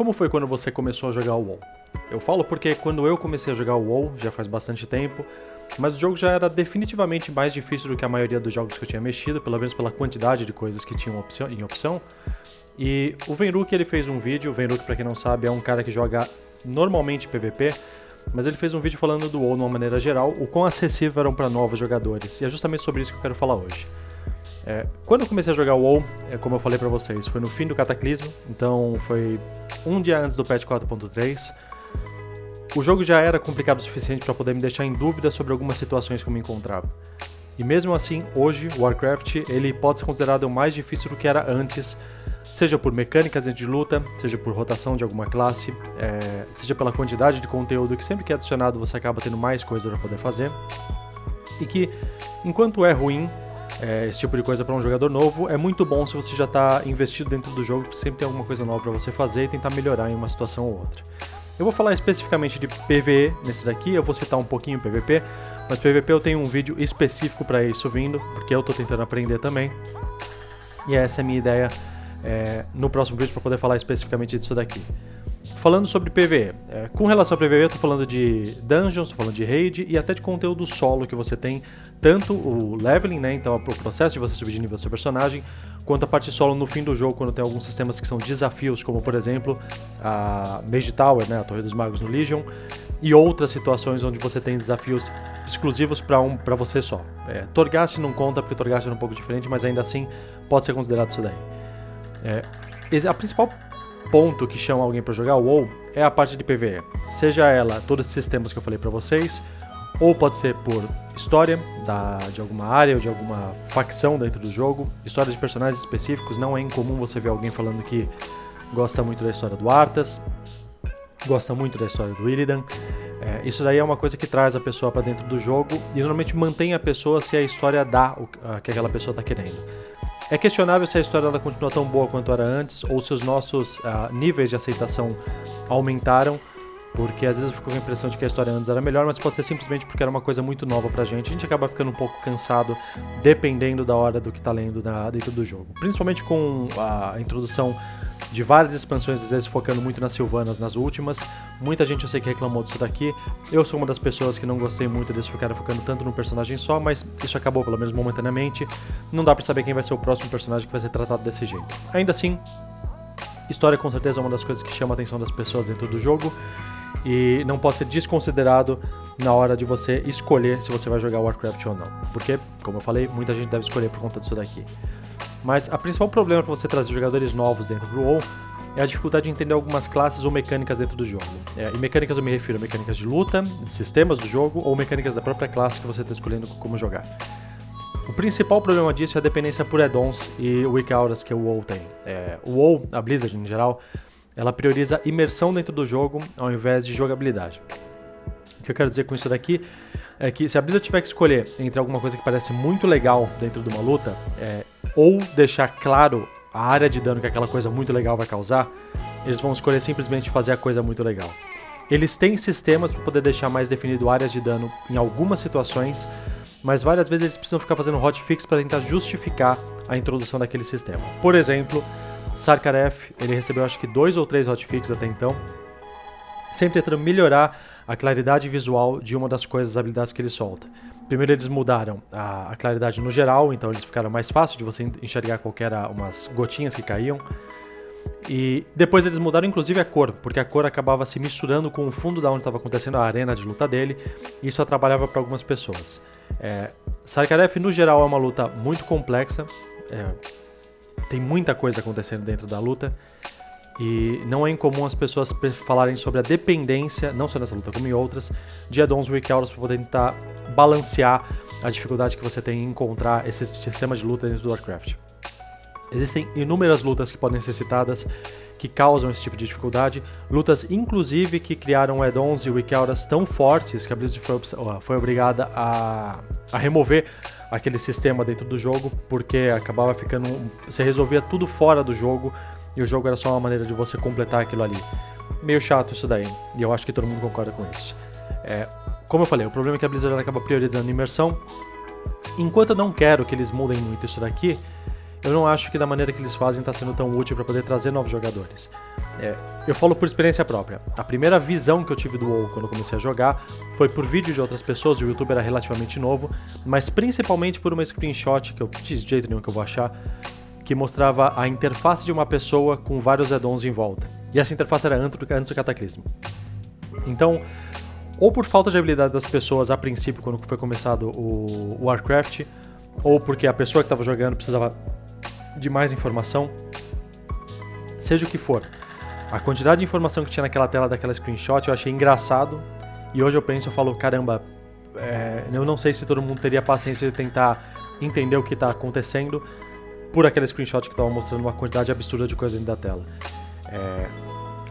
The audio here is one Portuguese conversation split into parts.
Como foi quando você começou a jogar o WoW? Eu falo porque quando eu comecei a jogar o WoW, já faz bastante tempo, mas o jogo já era definitivamente mais difícil do que a maioria dos jogos que eu tinha mexido, pelo menos pela quantidade de coisas que tinham em opção. E o Venruk, ele fez um vídeo. O Venruk, pra quem não sabe, é um cara que joga normalmente PVP, mas ele fez um vídeo falando do WoW de uma maneira geral, o quão acessível eram para novos jogadores, e é justamente sobre isso que eu quero falar hoje. Quando eu comecei a jogar o WoW, como eu falei pra vocês, foi no fim do Cataclismo, então foi um dia antes do patch 4.3. O jogo já era complicado o suficiente para poder me deixar em dúvida sobre algumas situações que eu me encontrava. E mesmo assim, hoje, Warcraft ele pode ser considerado mais difícil do que era antes, seja por mecânicas de luta, seja por rotação de alguma classe, seja pela quantidade de conteúdo que sempre que é adicionado você acaba tendo mais coisa para poder fazer. E que, enquanto é ruim esse tipo de coisa para um jogador novo, é muito bom se você já está investido dentro do jogo, porque sempre tem alguma coisa nova para você fazer e tentar melhorar em uma situação ou outra. Eu vou falar especificamente de PvE nesse daqui, eu vou citar um pouquinho PvP, mas PvP eu tenho um vídeo específico para isso vindo, porque eu estou tentando aprender também. E essa é a minha ideia no próximo vídeo para poder falar especificamente disso daqui. Falando sobre PvE, com relação a PvE eu estou falando de dungeons, estou falando de raid e até de conteúdo solo que você tem, tanto o leveling, né, então o processo de você subir de nível do seu personagem, quanto a parte solo no fim do jogo, quando tem alguns sistemas que são desafios, como por exemplo a Mage Tower, né, a Torre dos Magos no Legion, e outras situações onde você tem desafios exclusivos para você só. Torghast não conta, porque Torghast é um pouco diferente, mas ainda assim pode ser considerado isso daí. A principal ponto que chama alguém para jogar o WoW é a parte de PvE, seja ela todos esses sistemas que eu falei para vocês, ou pode ser por história de alguma área ou de alguma facção dentro do jogo, histórias de personagens específicos. Não é incomum você ver alguém falando que gosta muito da história do Arthas, gosta muito da história do Illidan. Isso daí é uma coisa que traz a pessoa para dentro do jogo e normalmente mantém a pessoa se a história dá o que aquela pessoa está querendo. É questionável se a história ela continua tão boa quanto era antes ou se os nossos níveis de aceitação aumentaram, porque às vezes eu fico com a impressão de que a história antes era melhor, mas pode ser simplesmente porque era uma coisa muito nova pra gente. A gente acaba ficando um pouco cansado dependendo da hora do que tá lendo dentro do jogo. Principalmente com a introdução de várias expansões, às vezes focando muito nas Sylvanas nas últimas. Muita gente eu sei que reclamou disso daqui. Eu sou uma das pessoas que não gostei muito deles ficarem focando tanto no personagem só, mas isso acabou, pelo menos momentaneamente. Não dá pra saber quem vai ser o próximo personagem que vai ser tratado desse jeito. Ainda assim, história com certeza é uma das coisas que chama a atenção das pessoas dentro do jogo e não pode ser desconsiderado na hora de você escolher se você vai jogar Warcraft ou não. Porque, como eu falei, muita gente deve escolher por conta disso daqui. Mas o principal problema para você trazer jogadores novos dentro do WoW é a dificuldade de entender algumas classes ou mecânicas dentro do jogo. E mecânicas eu me refiro a mecânicas de luta, de sistemas do jogo ou mecânicas da própria classe que você está escolhendo como jogar. O principal problema disso é a dependência por add-ons e weak auras que o WoW tem. O WoW, a Blizzard em geral, ela prioriza imersão dentro do jogo ao invés de jogabilidade. O que eu quero dizer com isso daqui é que se a Blizzard tiver que escolher entre alguma coisa que parece muito legal dentro de uma luta, ou deixar claro a área de dano que aquela coisa muito legal vai causar, eles vão escolher simplesmente fazer a coisa muito legal. Eles têm sistemas para poder deixar mais definido áreas de dano em algumas situações, mas várias vezes eles precisam ficar fazendo hotfix para tentar justificar a introdução daquele sistema. Por exemplo, Sarkareth, ele recebeu acho que 2 ou 3 hotfixes até então, sempre tentando melhorar a claridade visual de uma das coisas, as habilidades que ele solta. Primeiro eles mudaram a claridade no geral, então eles ficaram mais fácil de você enxergar umas gotinhas que caíam. E depois eles mudaram inclusive a cor, porque a cor acabava se misturando com o fundo da onde estava acontecendo a arena de luta dele, e isso atrapalhava para algumas pessoas. Sarkareth no geral é uma luta muito complexa, tem muita coisa acontecendo dentro da luta, e não é incomum as pessoas falarem sobre a dependência, não só nessa luta como em outras, de add-ons weak auras para poder tentar balancear a dificuldade que você tem em encontrar esse sistema de luta dentro do Warcraft. Existem inúmeras lutas que podem ser citadas que causam esse tipo de dificuldade, lutas inclusive que criaram add-ons e weak auras tão fortes que a Blizzard foi obrigada a remover aquele sistema dentro do jogo, porque acabava ficando... você resolvia tudo fora do jogo e o jogo era só uma maneira de você completar aquilo ali. Meio chato isso daí, e eu acho que todo mundo concorda com isso. Como eu falei, o problema é que a Blizzard acaba priorizando a imersão. Enquanto eu não quero que eles mudem muito isso daqui, eu não acho que da maneira que eles fazem está sendo tão útil para poder trazer novos jogadores. Eu falo por experiência própria. A primeira visão que eu tive do WoW quando eu comecei a jogar foi por vídeo de outras pessoas, o YouTube era relativamente novo, mas principalmente por uma screenshot, que eu de jeito nenhum que eu vou achar, que mostrava a interface de uma pessoa com vários addons em volta. E essa interface era antes do Cataclismo. Então, ou por falta de habilidade das pessoas a princípio, quando foi começado o Warcraft, ou porque a pessoa que estava jogando precisava de mais informação, seja o que for. A quantidade de informação que tinha naquela tela daquela screenshot eu achei engraçado, e hoje eu falo, caramba, eu não sei se todo mundo teria paciência de tentar entender o que está acontecendo por aquele screenshot que estava mostrando uma quantidade absurda de coisa dentro da tela.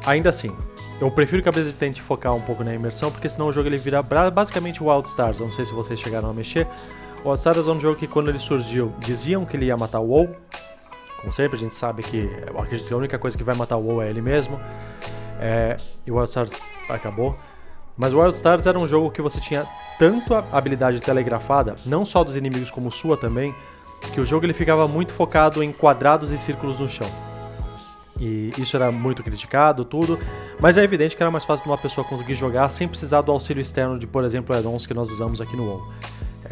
Ainda assim, eu prefiro que a Blizzard tente focar um pouco na imersão, porque senão o jogo ele vira basicamente o Wildstars. Eu não sei se vocês chegaram a mexer. O Wildstars é um jogo que quando ele surgiu diziam que ele ia matar o WoW. Como sempre, a gente sabe que eu acredito que a única coisa que vai matar o WoW é ele mesmo. E o Wildstars acabou. Mas o Wildstars era um jogo que você tinha tanto a habilidade telegrafada, não só dos inimigos como sua também, que o jogo ele ficava muito focado em quadrados e círculos no chão. E isso era muito criticado, tudo, mas é evidente que era mais fácil de uma pessoa conseguir jogar sem precisar do auxílio externo de, por exemplo, addons que nós usamos aqui no WoW.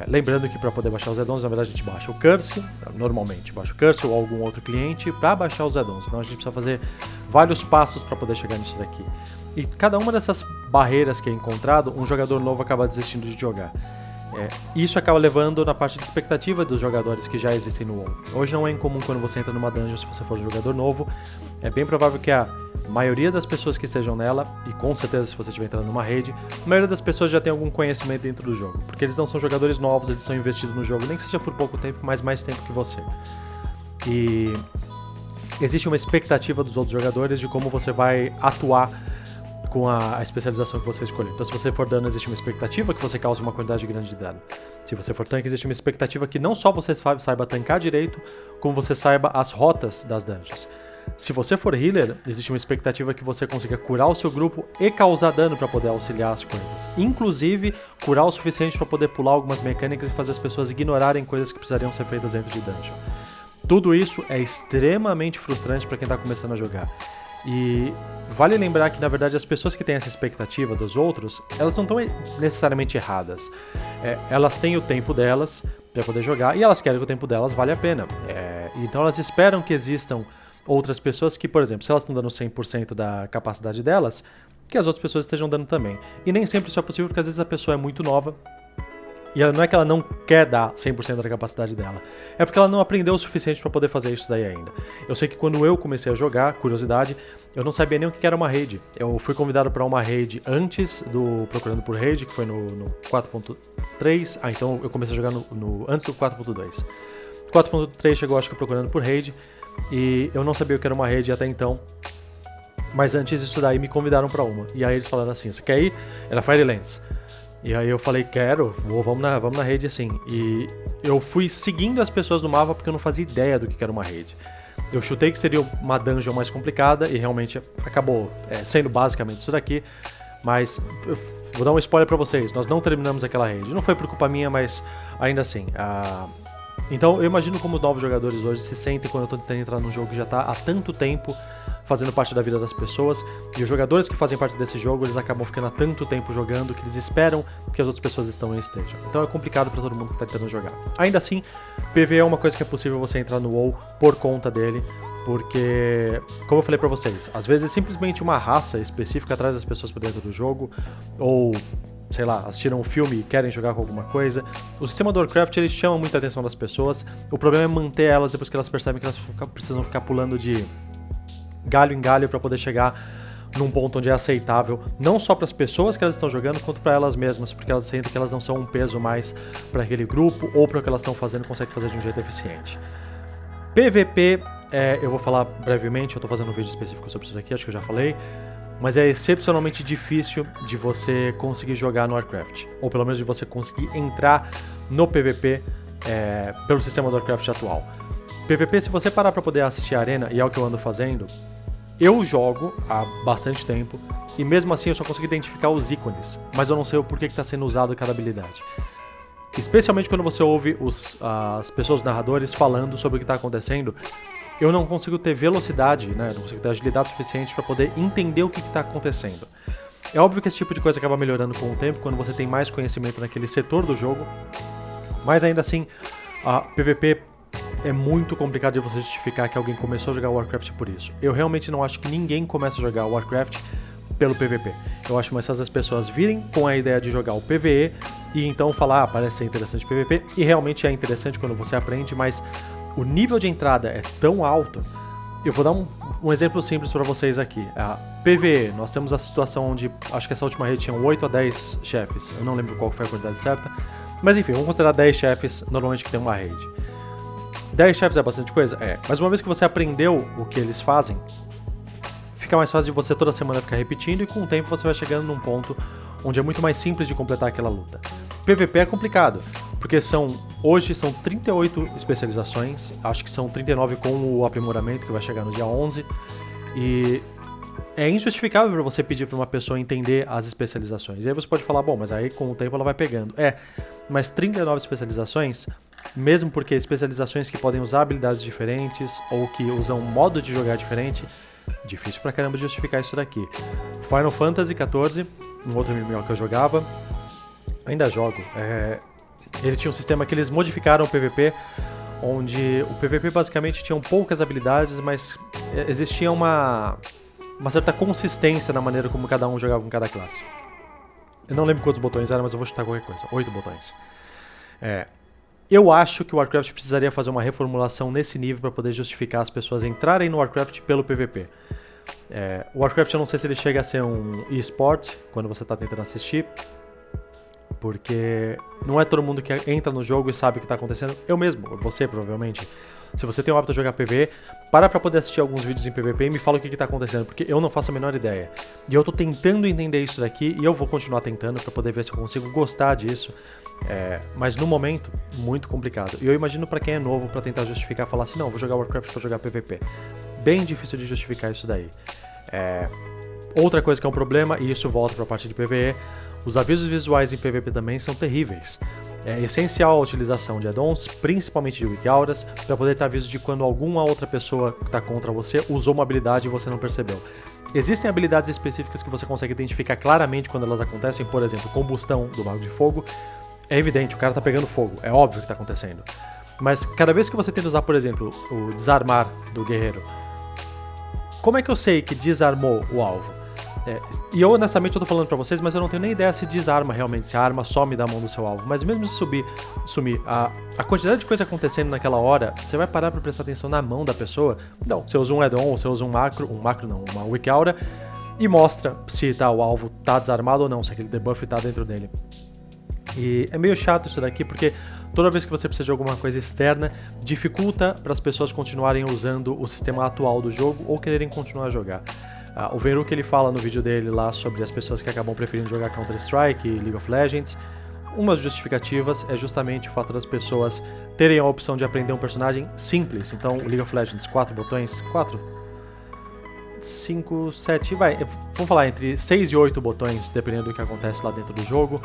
Lembrando que para poder baixar os addons, na verdade a gente baixa o Curse, normalmente baixa o Curse ou algum outro cliente para baixar os addons, então a gente precisa fazer vários passos para poder chegar nisso daqui. E cada uma dessas barreiras que é encontrado, um jogador novo acaba desistindo de jogar. Isso acaba levando na parte de expectativa dos jogadores que já existem no WoW. Hoje não é incomum quando você entra numa dungeon, se você for um jogador novo, é bem provável que a maioria das pessoas que estejam nela, e com certeza se você estiver entrando numa raid, a maioria das pessoas já tem algum conhecimento dentro do jogo, porque eles não são jogadores novos, eles estão investidos no jogo, nem que seja por pouco tempo, mas mais tempo que você. E existe uma expectativa dos outros jogadores de como você vai atuar com a especialização que você escolheu. Então, se você for dano, existe uma expectativa que você cause uma quantidade grande de dano. Se você for tanque, existe uma expectativa que não só você saiba tancar direito, como você saiba as rotas das dungeons. Se você for healer, existe uma expectativa que você consiga curar o seu grupo e causar dano para poder auxiliar as coisas. Inclusive, curar o suficiente para poder pular algumas mecânicas e fazer as pessoas ignorarem coisas que precisariam ser feitas dentro de dungeon. Tudo isso é extremamente frustrante para quem está começando a jogar. E vale lembrar que, na verdade, as pessoas que têm essa expectativa dos outros, elas não estão necessariamente erradas. Elas têm o tempo delas para poder jogar e elas querem que o tempo delas vale a pena. Então elas esperam que existam outras pessoas que, por exemplo, se elas estão dando 100% da capacidade delas, que as outras pessoas estejam dando também. E nem sempre isso é possível, porque às vezes a pessoa é muito nova e não é que ela não quer dar 100% da capacidade dela, é porque ela não aprendeu o suficiente para poder fazer isso daí ainda. Eu sei que quando eu comecei a jogar, curiosidade, eu não sabia nem o que era uma raid. Eu fui convidado para uma raid antes do Procurando por Raid, que foi no 4.3. Então eu comecei a jogar antes do 4.2. 4.3 chegou, acho que, Procurando por Raid, e eu não sabia o que era uma raid até então. Mas antes disso daí me convidaram para uma. E aí eles falaram assim, você quer ir? Era Firelands. E aí eu falei, quero, vamos na raid assim. E eu fui seguindo as pessoas no mapa porque eu não fazia ideia do que era uma raid. Eu chutei que seria uma dungeon mais complicada e realmente acabou sendo basicamente isso daqui. Mas eu vou dar um spoiler pra vocês, nós não terminamos aquela raid. Não foi por culpa minha, mas ainda assim. Então eu imagino como os novos jogadores hoje se sentem quando eu tô tentando entrar num jogo que já tá há tanto tempo fazendo parte da vida das pessoas, e os jogadores que fazem parte desse jogo, eles acabam ficando há tanto tempo jogando que eles estão que as outras pessoas estão em stage. Então é complicado pra todo mundo que tá tentando jogar. Ainda assim, PvE é uma coisa que é possível você entrar no WoW por conta dele, porque, como eu falei pra vocês, às vezes simplesmente uma raça específica traz as pessoas pra dentro do jogo, ou sei lá, assistiram um filme e querem jogar com alguma coisa. O sistema do Warcraft, ele chama muita atenção das pessoas, o problema é manter elas depois que elas percebem que elas precisam ficar pulando de galho em galho para poder chegar num ponto onde é aceitável, não só para as pessoas que elas estão jogando, quanto para elas mesmas, porque elas sentem que elas não são um peso mais para aquele grupo, ou para o que elas estão fazendo conseguem fazer de um jeito eficiente. PVP, eu vou falar brevemente, eu estou fazendo um vídeo específico sobre isso aqui, acho que eu já falei, mas é excepcionalmente difícil de você conseguir jogar no Warcraft, ou pelo menos de você conseguir entrar no PVP pelo sistema do Warcraft atual. PVP, se você parar para poder assistir a arena, e é o que eu ando fazendo, eu jogo há bastante tempo, e mesmo assim eu só consigo identificar os ícones, mas eu não sei o porquê que está sendo usado cada habilidade. Especialmente quando você ouve as pessoas, os narradores, falando sobre o que está acontecendo, eu não consigo ter velocidade, né? Não consigo ter agilidade suficiente para poder entender o que está acontecendo. É óbvio que esse tipo de coisa acaba melhorando com o tempo, quando você tem mais conhecimento naquele setor do jogo, mas ainda assim, a PVP é muito complicado de você justificar que alguém começou a jogar Warcraft por isso. Eu realmente não acho que ninguém começa a jogar Warcraft pelo PVP. Eu acho mais fácil as pessoas virem com a ideia de jogar o PVE e então falar, parece ser interessante o PVP, e realmente é interessante quando você aprende, mas o nível de entrada é tão alto. Eu vou dar um exemplo simples para vocês aqui. A PVE, nós temos a situação onde, acho que essa última raid tinha 8 a 10 chefes, eu não lembro qual foi a quantidade certa, mas enfim, vamos considerar 10 chefes normalmente que tem uma raid. 10 chefes é bastante coisa? É, mas uma vez que você aprendeu o que eles fazem, fica mais fácil de você toda semana ficar repetindo e com o tempo você vai chegando num ponto onde é muito mais simples de completar aquela luta. PVP é complicado, porque hoje são 38 especializações, acho que são 39 com o aprimoramento que vai chegar no dia 11, e é injustificável para você pedir para uma pessoa entender as especializações. E aí você pode falar, bom, mas aí com o tempo ela vai pegando. Mas 39 especializações, mesmo porque especializações que podem usar habilidades diferentes ou que usam um modo de jogar diferente, difícil pra caramba justificar isso daqui. Final Fantasy XIV, um outro MMO que eu jogava, ainda jogo, ele tinha um sistema que eles modificaram o PVP, onde o PVP basicamente tinha poucas habilidades, mas existia uma certa consistência na maneira como cada um jogava com cada classe. Eu não lembro quantos botões eram, mas eu vou chutar qualquer coisa, 8 botões. Eu acho que o Warcraft precisaria fazer uma reformulação nesse nível para poder justificar as pessoas entrarem no Warcraft pelo PVP. O Warcraft eu não sei se ele chega a ser um eSport, quando você está tentando assistir, porque não é todo mundo que entra no jogo e sabe o que está acontecendo. Eu mesmo, você provavelmente. Se você tem o hábito de jogar PvE, para poder assistir alguns vídeos em PvP e me fala o que está acontecendo, porque eu não faço a menor ideia. E eu tô tentando entender isso daqui e eu vou continuar tentando para poder ver se eu consigo gostar disso. Mas no momento, muito complicado. E eu imagino para quem é novo, para tentar justificar, falar assim, não, vou jogar Warcraft para jogar PvP. Bem difícil de justificar isso daí. Outra coisa que é um problema, e isso volta para a parte de PvE, os avisos visuais em PvP também são terríveis. É essencial a utilização de add-ons, principalmente de Wiki Auras, para poder ter aviso de quando alguma outra pessoa que está contra você usou uma habilidade e você não percebeu. Existem habilidades específicas que você consegue identificar claramente quando elas acontecem, por exemplo, combustão do Mago de Fogo. É evidente, o cara tá pegando fogo, é óbvio que tá acontecendo. Mas cada vez que você tenta usar, por exemplo, o desarmar do guerreiro, como é que eu sei que desarmou o alvo? E eu, honestamente, eu tô falando pra vocês, mas eu não tenho nem ideia se desarma realmente, se a arma some da mão do seu alvo. Mas mesmo se sumir, a quantidade de coisa acontecendo naquela hora, você vai parar pra prestar atenção na mão da pessoa? Não, você usa um add-on, você usa uma Wiki Aura, e mostra se o alvo tá desarmado ou não, se aquele debuff tá dentro dele. E é meio chato isso daqui, porque toda vez que você precisa de alguma coisa externa, dificulta para as pessoas continuarem usando o sistema atual do jogo ou quererem continuar a jogar. O Venruk, ele fala no vídeo dele lá sobre as pessoas que acabam preferindo jogar Counter-Strike e League of Legends. Uma das justificativas é justamente o fato das pessoas terem a opção de aprender um personagem simples. Então, o League of Legends, 4 botões, 4? 5, 7, vamos falar entre 6 e 8 botões, dependendo do que acontece lá dentro do jogo.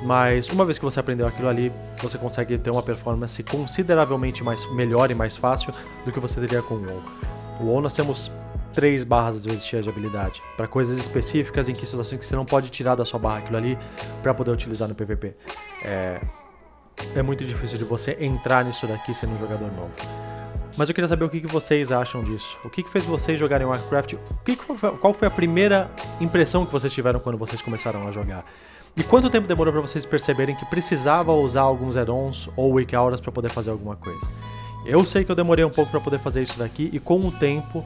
Mas uma vez que você aprendeu aquilo ali, você consegue ter uma performance consideravelmente melhor e mais fácil do que você teria com o WoW. O WoW nós temos 3 barras às vezes cheias de habilidade, para coisas específicas em que situações que você não pode tirar da sua barra aquilo ali para poder utilizar no PVP. É muito difícil de você entrar nisso daqui sendo um jogador novo. Mas eu queria saber o que vocês acham disso. O que fez vocês jogarem Warcraft? Qual foi a primeira impressão que vocês tiveram quando vocês começaram a jogar? E quanto tempo demorou para vocês perceberem que precisava usar alguns add-ons ou Wiki Auras para poder fazer alguma coisa? Eu sei que eu demorei um pouco para poder fazer isso daqui e com o tempo,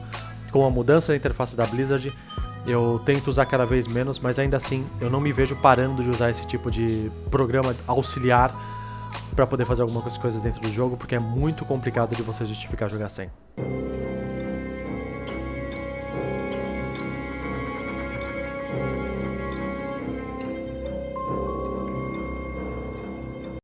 com a mudança da interface da Blizzard, eu tento usar cada vez menos, mas ainda assim eu não me vejo parando de usar esse tipo de programa auxiliar para poder fazer algumas coisas dentro do jogo, porque é muito complicado de você justificar jogar sem.